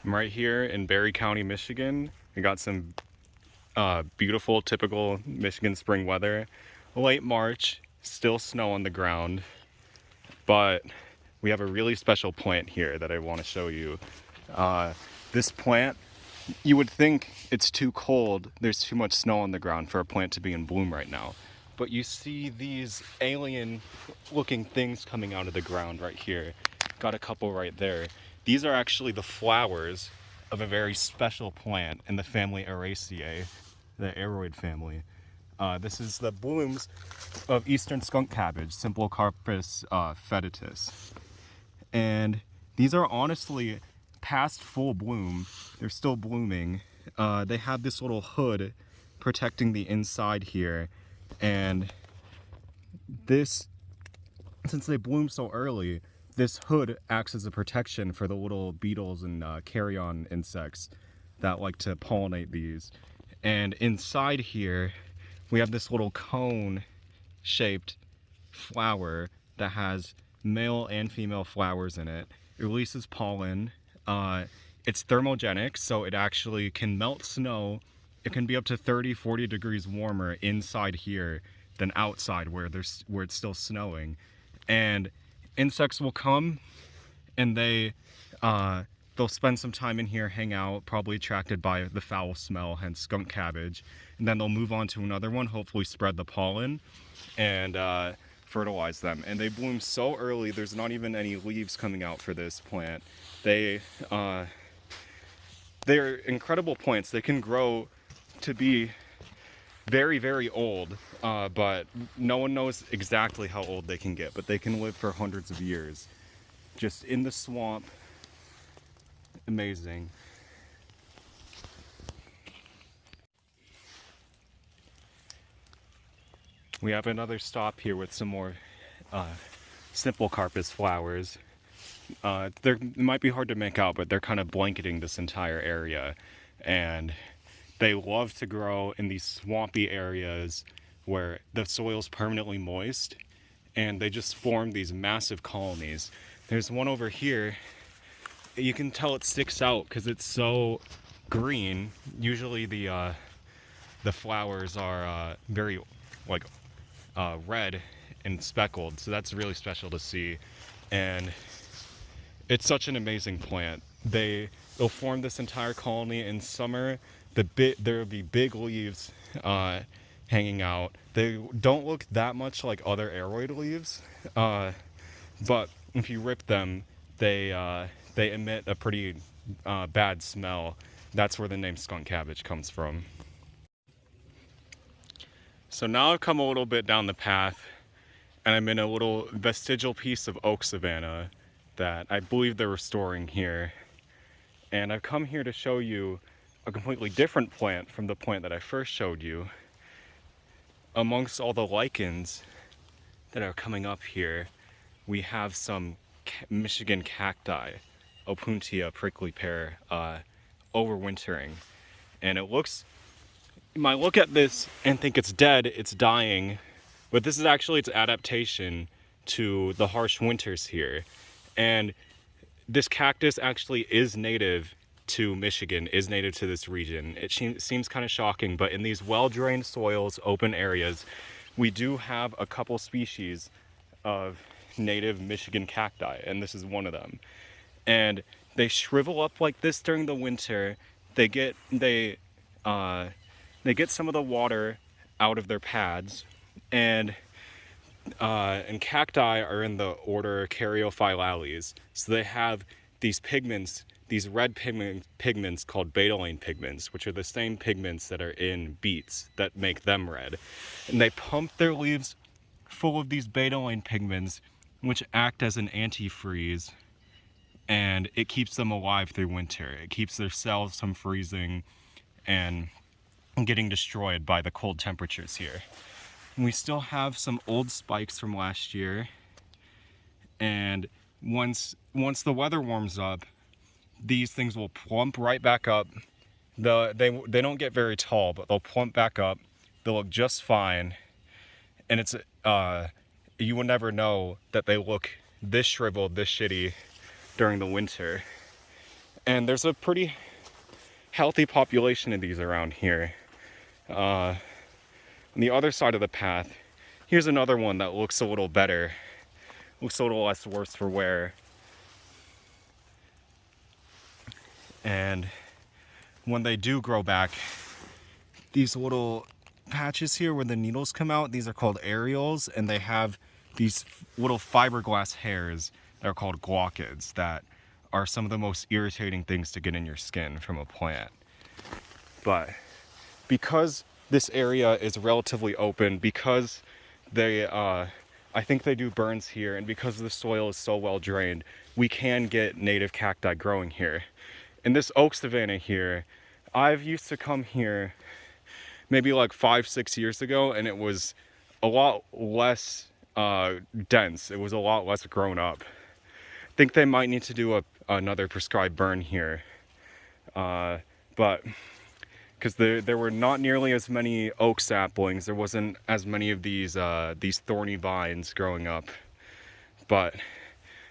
I'm right here in Berry County, Michigan. We got some beautiful, typical Michigan spring weather. Late March, still snow on the ground, but we have a really special plant here that I want to show you. This plant, you would think it's too cold, there's too much snow on the ground for a plant to be in bloom right now. But you see these alien looking things coming out of the ground right here. Got a couple right there. These are actually the flowers of a very special plant in the family Araceae, the aroid family. This is the blooms of eastern skunk cabbage, Sympalocarpus Foeditus. And these are honestly past full bloom. They're still blooming. They have this little hood protecting the inside here. And this, since they bloom so early, this hood acts as a protection for the little beetles and carrion insects that like to pollinate these. And inside here, we have this little cone-shaped flower that has male and female flowers in it. It releases pollen. It's thermogenic, so it actually can melt snow. It can be up to 30-40 degrees warmer inside here than outside where it's still snowing. And insects will come and they'll spend some time in here, hang out, probably attracted by the foul smell, hence skunk cabbage. And then they'll move on to another one, hopefully spread the pollen and fertilize them. And they bloom so early, there's not even any leaves coming out for this plant. They're incredible plants. They can grow to be very, very old, but no one knows exactly how old they can get, but they can live for hundreds of years. Just in the swamp. Amazing. We have another stop here with some more Sympalocarpus flowers. They might be hard to make out, but they're kind of blanketing this entire area. And they love to grow in these swampy areas where the soil's permanently moist. And they just form these massive colonies. There's one over here. You can tell it sticks out because it's so green. Usually the flowers are very like red and speckled, so that's really special to see. And it's such an amazing plant. They'll form this entire colony in summer. There'll be big leaves hanging out. They don't look that much like other aroid leaves, but if you rip them, they emit a pretty bad smell. That's where the name skunk cabbage comes from. So now I've come a little bit down the path and I'm in a little vestigial piece of oak savanna that I believe they're restoring here. And I've come here to show you a completely different plant from the plant that I first showed you. Amongst all the lichens that are coming up here, we have some Michigan cacti, opuntia, prickly pear, overwintering. And it looks, you might look at this and think it's dead, it's dying, but this is actually its adaptation to the harsh winters here. And this cactus actually is native to Michigan, is native to this region. It seems kind of shocking, but in these well-drained soils, open areas, we do have a couple species of native Michigan cacti, and this is one of them. And they shrivel up like this during the winter. They get some of the water out of their pads, and cacti are in the order Caryophyllales. So they have these pigments, these red pigments called betalain pigments, which are the same pigments that are in beets that make them red. And they pump their leaves full of these betalain pigments, which act as an antifreeze, and it keeps them alive through winter. It keeps their cells from freezing and getting destroyed by the cold temperatures here. And we still have some old spikes from last year, and once the weather warms up, these things will plump right back up. They don't get very tall, but they'll plump back up. They'll look just fine, and it's you will never know that they look this shriveled, this shitty during the winter. And there's a pretty healthy population of these around here. On the other side of the path, here's another one that looks a little better. Looks a little less worse for wear. And when they do grow back, these little patches here where the needles come out, these are called areoles, and they have these little fiberglass hairs that are called glaucids that are some of the most irritating things to get in your skin from a plant. But because this area is relatively open, because they I think they do burns here, and because the soil is so well drained, we can get native cacti growing here. In this oak savanna here, I've used to come here maybe like 5-6 years ago, and it was a lot less dense. It was a lot less grown up. I think they might need to do another prescribed burn here, but because there were not nearly as many oak saplings, there wasn't as many of these thorny vines growing up, but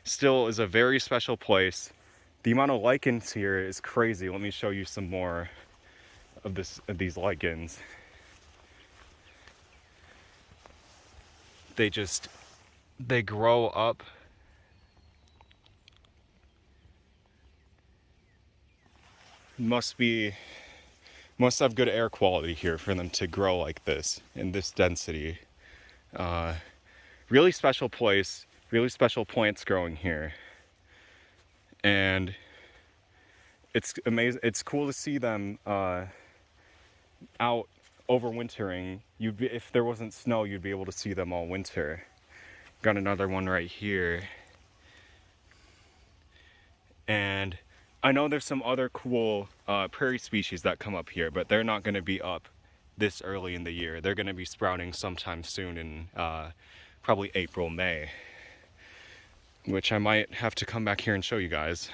still is a very special place. The amount of lichens here is crazy. Let me show you some more of these lichens. They grow up must have good air quality here for them to grow like this in this density. Really special place, really special plants growing here, and it's amazing. It's cool to see them out overwintering. If there wasn't snow, you'd be able to see them all winter. Got another one right here, and I know there's some other cool prairie species that come up here, but they're not going to be up this early in the year. They're going to be sprouting sometime soon in probably April, May, which I might have to come back here and show you guys.